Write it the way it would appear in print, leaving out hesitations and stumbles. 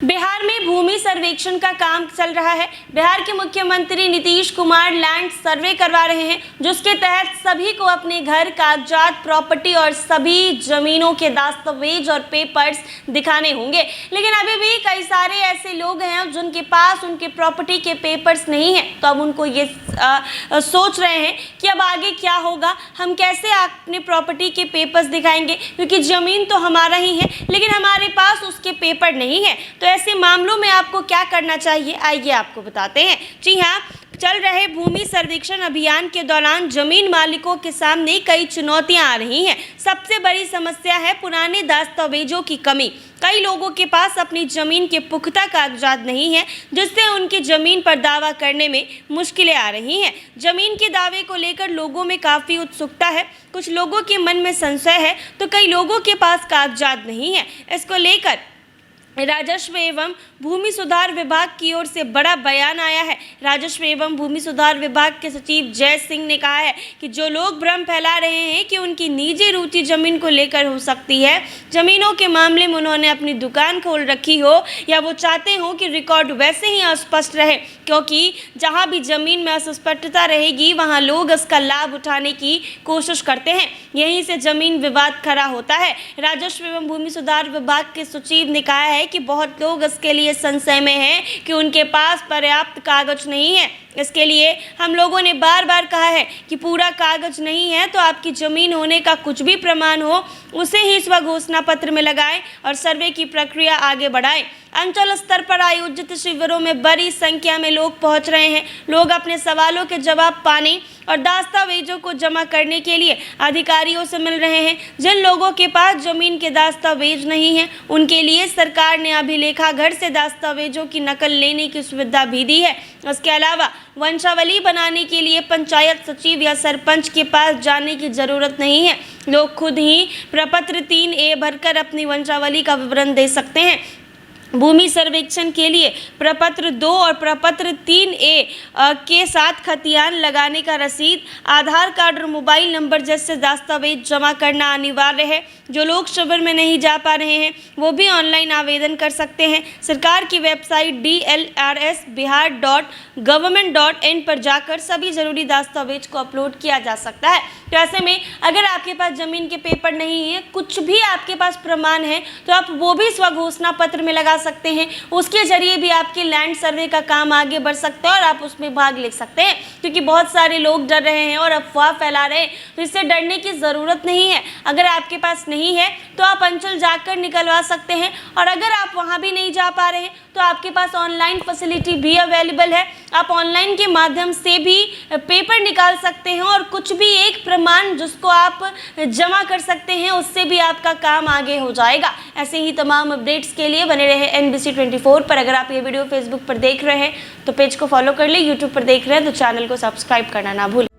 बिहार में भूमि सर्वेक्षण का काम चल रहा है। बिहार के मुख्यमंत्री नीतीश कुमार लैंड सर्वे करवा रहे हैं, जिसके तहत सभी को अपने घर, कागजात, प्रॉपर्टी और सभी जमीनों के दस्तावेज और पेपर्स दिखाने होंगे। लेकिन अभी भी कई सारे ऐसे लोग हैं जिनके पास उनके प्रॉपर्टी के पेपर्स नहीं है, तो अब उनको ये सोच रहे हैं कि अब आगे क्या होगा, हम कैसे अपने प्रॉपर्टी के पेपर्स दिखाएंगे, क्योंकि ज़मीन तो हमारा ही है लेकिन हमारे पास उसके पेपर नहीं है। तो ऐसे मामलों में आपको क्या करना चाहिए, आइए आपको बताते हैं। जी हाँ, चल रहे भूमि सर्वेक्षण अभियान के दौरान जमीन मालिकों के सामने कई चुनौतियां आ रही हैं। सबसे बड़ी समस्या है पुराने दस्तावेजों की कमी। कई लोगों के पास अपनी जमीन के पुख्ता कागजात नहीं है, जिससे उनकी जमीन पर दावा करने में मुश्किलें आ रही हैं। जमीन के दावे को लेकर लोगों में काफ़ी उत्सुकता है। कुछ लोगों के मन में संशय है तो कई लोगों के पास कागजात नहीं है। इसको लेकर राजस्व एवं भूमि सुधार विभाग की ओर से बड़ा बयान आया है। राजस्व एवं भूमि सुधार विभाग के सचिव जय सिंह ने कहा है कि जो लोग भ्रम फैला रहे हैं कि उनकी निजी रुचि जमीन को लेकर हो सकती है, जमीनों के मामले में उन्होंने अपनी दुकान खोल रखी हो या वो चाहते हो कि रिकॉर्ड वैसे ही अस्पष्ट रहे, क्योंकि जहां भी जमीन में अस्पष्टता रहेगी वहां लोग इसका लाभ उठाने की कोशिश करते हैं। यहीं से जमीन विवाद खड़ा होता है। राजस्व एवं भूमि सुधार विभाग के सचिव ने कहा है कि बहुत लोग इसके लिए संशय में हैं कि उनके पास पर्याप्त कागज नहीं है। इसके लिए हम लोगों ने बार बार कहा है कि पूरा कागज नहीं है तो आपकी ज़मीन होने का कुछ भी प्रमाण हो उसे ही स्वघोषणा पत्र में लगाएं और सर्वे की प्रक्रिया आगे बढ़ाएं। अंचल स्तर पर आयोजित शिविरों में बड़ी संख्या में लोग पहुंच रहे हैं। लोग अपने सवालों के जवाब पाने और दस्तावेजों को जमा करने के लिए अधिकारियों से मिल रहे हैं। जिन लोगों के पास जमीन के दस्तावेज नहीं हैं, उनके लिए सरकार ने अभिलेखाघर से दस्तावेजों की नकल लेने की सुविधा भी दी है। इसके अलावा वंशावली बनाने के लिए पंचायत सचिव या सरपंच के पास जाने की जरूरत नहीं है। लोग खुद ही प्रपत्र 3A भरकर अपनी वंशावली का विवरण दे सकते हैं। भूमि सर्वेक्षण के लिए प्रपत्र 2 और प्रपत्र 3A के साथ खतियान लगाने का रसीद, आधार कार्ड और मोबाइल नंबर जैसे दस्तावेज जमा करना अनिवार्य है। जो लोग शिविर में नहीं जा पा रहे हैं वो भी ऑनलाइन आवेदन कर सकते हैं। सरकार की वेबसाइट dlrsbihar.government.in पर जाकर सभी जरूरी दस्तावेज को अपलोड किया जा सकता है। तो ऐसे में अगर आपके पास ज़मीन के पेपर नहीं है, कुछ भी आपके पास प्रमाण है, तो आप वो भी स्वघोषणा पत्र में लगा सकते हैं। उसके जरिए भी आपके लैंड सर्वे का काम आगे बढ़ सकता है और आप उसमें भाग ले सकते हैं, क्योंकि बहुत सारे लोग डर रहे हैं और अफवाह फैला रहे हैं। तो इससे डरने की ज़रूरत नहीं है। अगर आपके पास नहीं है तो आप अंचल जाकर निकलवा सकते हैं, और अगर आप वहाँ भी नहीं जा पा रहे हैं तो आपके पास ऑनलाइन फैसिलिटी भी अवेलेबल है। आप ऑनलाइन के माध्यम से भी पेपर निकाल सकते हैं और कुछ भी एक प्रमाण जिसको आप जमा कर सकते हैं, उससे भी आपका काम आगे हो जाएगा। ऐसे ही तमाम अपडेट्स के लिए बने रहे NBC 24 पर। अगर आप ये वीडियो फेसबुक पर देख रहे हैं तो पेज को फॉलो कर ले, यूट्यूब पर देख रहे हैं तो चैनल को सब्सक्राइब करना ना भूलें।